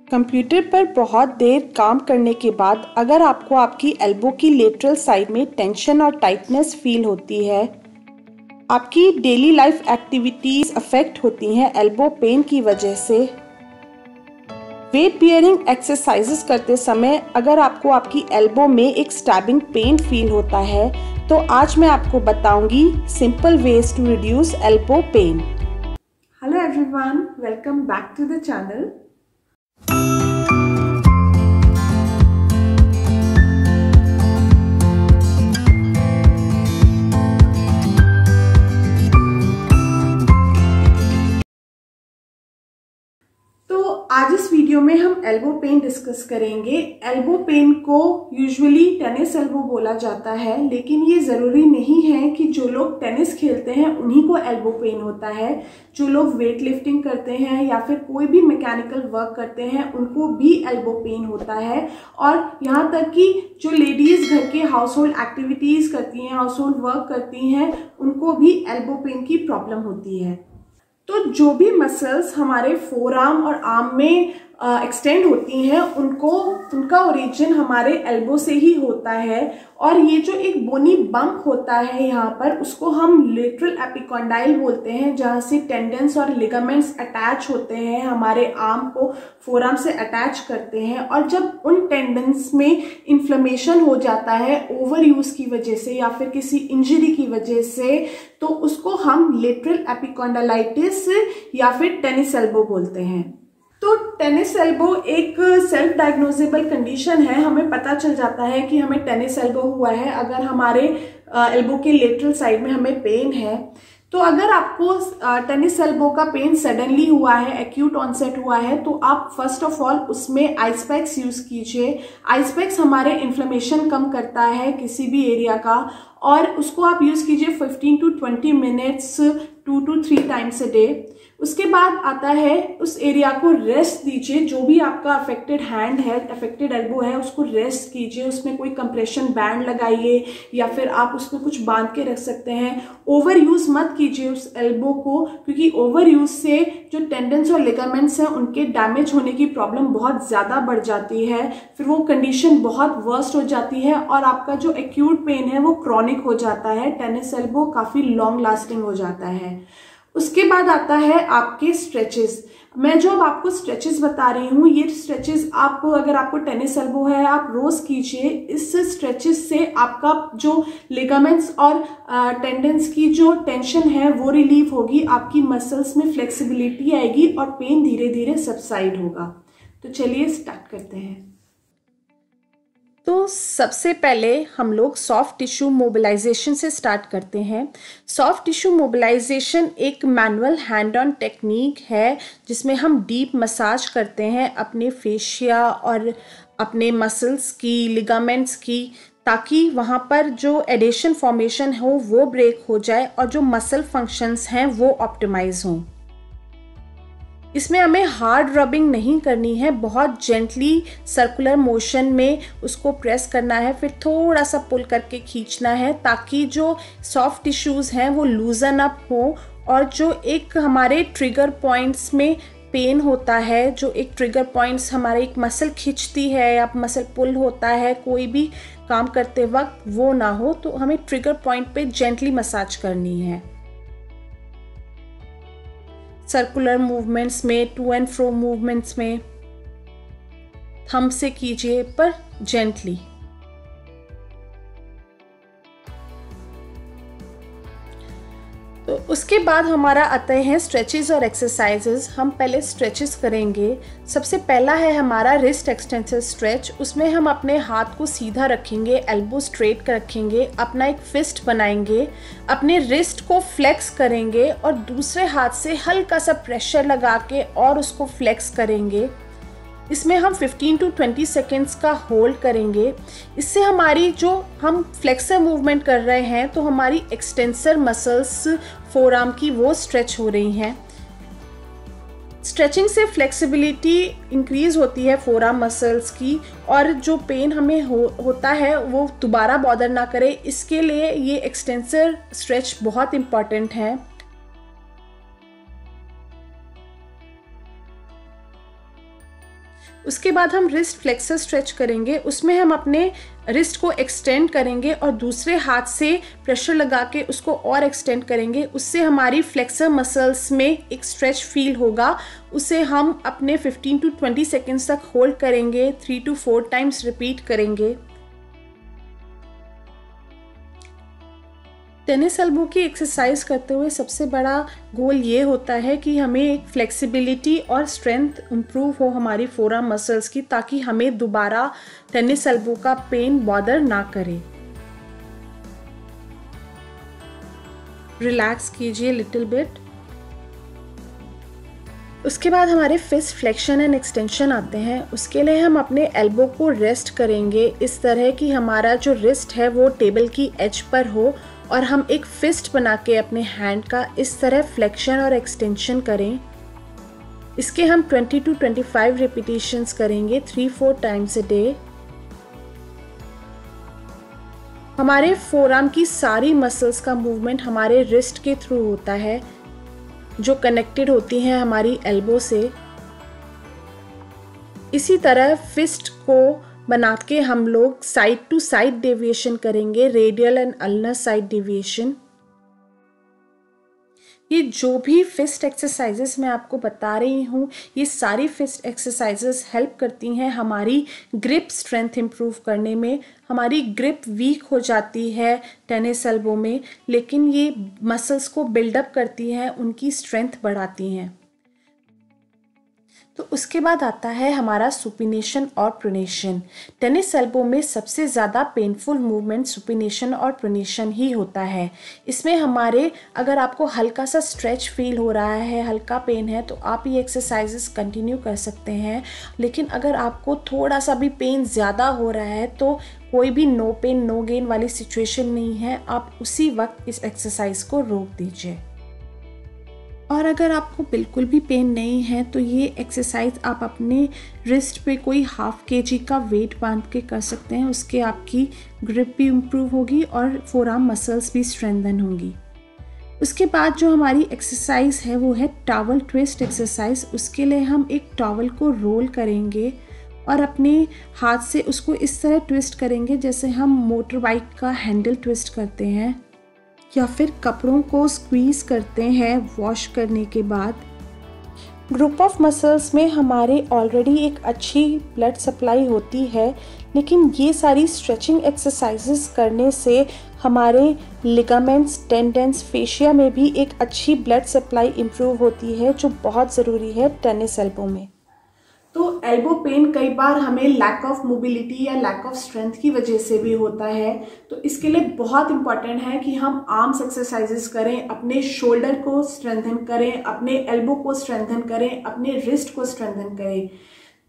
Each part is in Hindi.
कंप्यूटर पर बहुत देर काम करने के बाद अगर आपको आपकी एल्बो की लेटरल साइड में टेंशन और टाइटनेस फील होती है, आपकी डेली लाइफ एक्टिविटीज़ अफेक्ट होती हैं एल्बो पेन की वजह से, वेट बियरिंग एक्सरसाइजेस करते समय अगर आपको आपकी एल्बो में एक स्टैबिंग पेन फील होता है, तो आज मैं आपको बताऊंगी simple ways to reduce elbow pain. Hello everyone, welcome back to the channel. आज इस वीडियो में हम एल्बो पेन डिस्कस करेंगे। एल्बो पेन को यूजुअली टेनिस एल्बो बोला जाता है, लेकिन ये ज़रूरी नहीं है कि जो लोग टेनिस खेलते हैं उन्हीं को एल्बो पेन होता है। जो लोग वेट लिफ्टिंग करते हैं या फिर कोई भी मैकेनिकल वर्क करते हैं उनको भी एल्बो पेन होता है। और यहाँ तक कि जो लेडीज़ घर के हाउस होल्ड एक्टिविटीज़ करती हैं, हाउस होल्ड वर्क करती हैं, उनको भी एल्बो पेन की प्रॉब्लम होती है। तो जो भी मसल्स हमारे फोरआर्म और आर्म में एक्सटेंड होती हैं उनका ओरिजिन हमारे एल्बो से ही होता है। और ये जो एक बोनी बम्प होता है यहाँ पर, उसको हम लेटरल एपिकॉन्डाइल बोलते हैं, जहाँ से टेंडन्स और लिगामेंट्स अटैच होते हैं, हमारे आर्म को फोरआर्म से अटैच करते हैं। और जब उन टेंडन्स में इन्फ्लेमेशन हो जाता है ओवर यूज की वजह से या फिर किसी इंजरी की वजह से, तो उसको हम लेटरल एपिकॉन्डालाइटिस या फिर टेनिस एल्बो बोलते हैं। तो टेनिस एल्बो एक सेल्फ डायग्नोजेबल कंडीशन है। हमें पता चल जाता है कि हमें टेनिस एल्बो हुआ है अगर हमारे एल्बो के लेटरल साइड में हमें पेन है। तो अगर आपको टेनिस एल्बो का पेन सडनली हुआ है, एक्यूट ऑनसेट हुआ है, तो आप फर्स्ट ऑफ ऑल उसमें आइस पैक्स यूज कीजिए। आइस पैक्स हमारे इन्फ्लेमेशन कम करता है किसी भी एरिया का, और उसको आप यूज कीजिए 15 to 20 minutes 2 to 3 times a day. उसके बाद आता है उस एरिया को रेस्ट दीजिए। जो भी आपका अफेक्टेड हैंड है, अफेक्टेड एल्बो है, उसको रेस्ट कीजिए। उसमें कोई कंप्रेशन बैंड लगाइए या फिर आप उसमें कुछ बांध के रख सकते हैं। ओवर यूज मत कीजिए उस एल्बो को, क्योंकि ओवर यूज से जो टेंडन्स और लिगामेंट्स हैं उनके डैमेज होने की प्रॉब्लम बहुत ज़्यादा बढ़ जाती है। फिर वो कंडीशन बहुत वर्स्ट हो जाती है और आपका जो एक्यूट पेन है वो क्रॉनिक हो जाता है। टेनिस एल्बो काफ़ी लॉन्ग लास्टिंग हो जाता है। उसके बाद आता है आपके स्ट्रेचेस। मैं जो अब आपको स्ट्रेचेस बता रही हूँ, ये स्ट्रेचेस आप अगर आपको टेनिस एल्बो है आप रोज कीजिए। इस स्ट्रेचेस से आपका जो लिगामेंट्स और टेंडन्स की जो टेंशन है वो रिलीव होगी, आपकी मसल्स में फ्लेक्सिबिलिटी आएगी और पेन धीरे धीरे सबसाइड होगा। तो चलिए स्टार्ट करते हैं। तो सबसे पहले हम लोग सॉफ्ट टिश्यू मोबिलाइजेशन से स्टार्ट करते हैं। सॉफ्ट टिश्यू मोबिलाइजेशन एक मैनुअल हैंड ऑन टेक्निक है जिसमें हम डीप मसाज करते हैं अपने फेशिया और अपने मसल्स की, लिगामेंट्स की, ताकि वहाँ पर जो एडेशन फॉर्मेशन हो वो ब्रेक हो जाए और जो मसल फंक्शंस हैं वो ऑप्टिमाइज हों। इसमें हमें हार्ड रबिंग नहीं करनी है, बहुत जेंटली सर्कुलर मोशन में उसको प्रेस करना है, फिर थोड़ा सा पुल करके खींचना है ताकि जो सॉफ्ट टिश्यूज़ हैं वो लूजन अप हो। और जो एक हमारे ट्रिगर पॉइंट्स में पेन होता है, जो एक ट्रिगर पॉइंट्स हमारे एक मसल खींचती है या मसल पुल होता है कोई भी काम करते वक्त, वो ना हो। तो हमें ट्रिगर पॉइंट पे जेंटली मसाज करनी है। सर्कुलर मूवमेंट्स में, टू एंड फ्रो मूवमेंट्स में थंब से कीजिए पर जेंटली। तो उसके बाद हमारा आते हैं स्ट्रेचेस और एक्सरसाइजेस। हम पहले स्ट्रेचेस करेंगे। सबसे पहला है हमारा रिस्ट एक्सटेंसर स्ट्रेच। उसमें हम अपने हाथ को सीधा रखेंगे, एल्बो स्ट्रेट रखेंगे, अपना एक फिस्ट बनाएंगे, अपने रिस्ट को फ्लेक्स करेंगे और दूसरे हाथ से हल्का सा प्रेशर लगा के और उसको फ्लेक्स करेंगे। इसमें हम 15 to 20 सेकेंड्स का होल्ड करेंगे। इससे हमारी जो हम फ्लेक्सर मूवमेंट कर रहे हैं तो हमारी एक्सटेंसर मसल्स फोरआर्म की वो स्ट्रेच हो रही हैं। स्ट्रेचिंग से फ्लेक्सिबिलिटी इंक्रीज होती है फोरआर्म मसल्स की, और जो पेन हमें होता है वो दोबारा बॉदर ना करे, इसके लिए ये एक्सटेंसर स्ट्रेच बहुत इम्पॉर्टेंट है। उसके बाद हम रिस्ट फ्लेक्सर स्ट्रेच करेंगे। उसमें हम अपने रिस्ट को एक्सटेंड करेंगे और दूसरे हाथ से प्रेशर लगा के उसको और एक्सटेंड करेंगे। उससे हमारी फ्लेक्सर मसल्स में एक स्ट्रेच फील होगा। उसे हम अपने 15 to 20 सेकेंड्स तक होल्ड करेंगे, 3 to 4 टाइम्स रिपीट करेंगे। टेनिस एल्बो की एक्सरसाइज करते हुए सबसे बड़ा गोल ये होता है कि हमें एक फ्लेक्सिबिलिटी और स्ट्रेंथ इम्प्रूव हो हमारी फोरआर्म मसल्स की, ताकि हमें दोबारा टेनिस एल्बो का पेन बॉदर ना करे। रिलैक्स कीजिए लिटिल बिट। उसके बाद हमारे फिस्ट फ्लेक्शन एंड एक्सटेंशन आते हैं। उसके लिए हम अपने एल्बो को रेस्ट करेंगे इस तरह कि हमारा जो रिस्ट है वो टेबल की एज पर हो और हम एक फिस्ट बना के अपने हैंड का इस तरह फ्लेक्शन और एक्सटेंशन करें। इसके हम 20 to 25 रिपीटेशंस करेंगे 3-4 टाइम्स अ डे। हमारे फोरआर्म की सारी मसल्स का मूवमेंट हमारे रिस्ट के थ्रू होता है, जो कनेक्टेड होती हैं हमारी एल्बो से। इसी तरह फिस्ट को बना के हम लोग साइड टू साइड डेविएशन करेंगे, radial and ulnar side deviation. ये जो भी फिस्ट एक्सरसाइजेस मैं आपको बता रही हूँ, ये सारी फिस्ट एक्सरसाइजेस हेल्प करती हैं हमारी ग्रिप स्ट्रेंथ इम्प्रूव करने में। हमारी ग्रिप वीक हो जाती है टेनिस एल्बो में, लेकिन ये मसल्स को बिल्डअप करती हैं, उनकी स्ट्रेंथ बढ़ाती हैं। तो उसके बाद आता है हमारा सुपिनेशन और प्रोनेशन। टेनिस एल्बो में सबसे ज़्यादा पेनफुल मूवमेंट सुपिनेशन और प्रोनेशन ही होता है। इसमें हमारे अगर आपको हल्का सा स्ट्रेच फील हो रहा है, हल्का पेन है, तो आप ये एक्सरसाइजेस कंटिन्यू कर सकते हैं। लेकिन अगर आपको थोड़ा सा भी पेन ज़्यादा हो रहा है तो कोई भी नो पेन नो गेन वाली सिचुएशन नहीं है, आप उसी वक्त इस एक्सरसाइज को रोक दीजिए। और अगर आपको बिल्कुल भी पेन नहीं है तो ये एक्सरसाइज आप अपने रिस्ट पे कोई ½ kg का वेट बांध के कर सकते हैं। उसके आपकी ग्रिप भी इम्प्रूव होगी और फोरआर्म मसल्स भी स्ट्रेंथन होंगी। उसके बाद जो हमारी एक्सरसाइज है वो है टॉवल ट्विस्ट एक्सरसाइज। उसके लिए हम एक टॉवल को रोल करेंगे और अपने हाथ से उसको इस तरह ट्विस्ट करेंगे जैसे हम मोटर बाइक का हैंडल ट्विस्ट करते हैं, या फिर कपड़ों को स्क्वीज़ करते हैं वॉश करने के बाद। ग्रुप ऑफ मसल्स में हमारे ऑलरेडी एक अच्छी ब्लड सप्लाई होती है, लेकिन ये सारी स्ट्रेचिंग एक्सरसाइजेस करने से हमारे लिगामेंट्स, टेंडन्स, फेशिया में भी एक अच्छी ब्लड सप्लाई इम्प्रूव होती है, जो बहुत ज़रूरी है टेनिस एल्बो में। तो एल्बो पेन कई बार हमें लैक ऑफ मोबिलिटी या लैक ऑफ स्ट्रेंथ की वजह से भी होता है। तो इसके लिए बहुत इंपॉर्टेंट है कि हम आर्म्स एक्सरसाइजेस करें, अपने शोल्डर को स्ट्रेंथन करें, अपने एल्बो को स्ट्रेंथन करें, अपने रिस्ट को स्ट्रेंथन करें।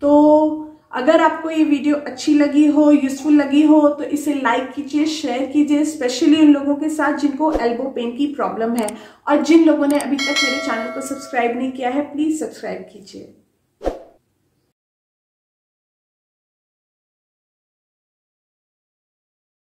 तो अगर आपको ये वीडियो अच्छी लगी हो, यूजफुल लगी हो, तो इसे लाइक कीजिए, शेयर कीजिए, स्पेशली उन लोगों के साथ जिनको एल्बो पेन की प्रॉब्लम है। और जिन लोगों ने अभी तक मेरे चैनल को सब्सक्राइब नहीं किया है, प्लीज सब्सक्राइब कीजिए।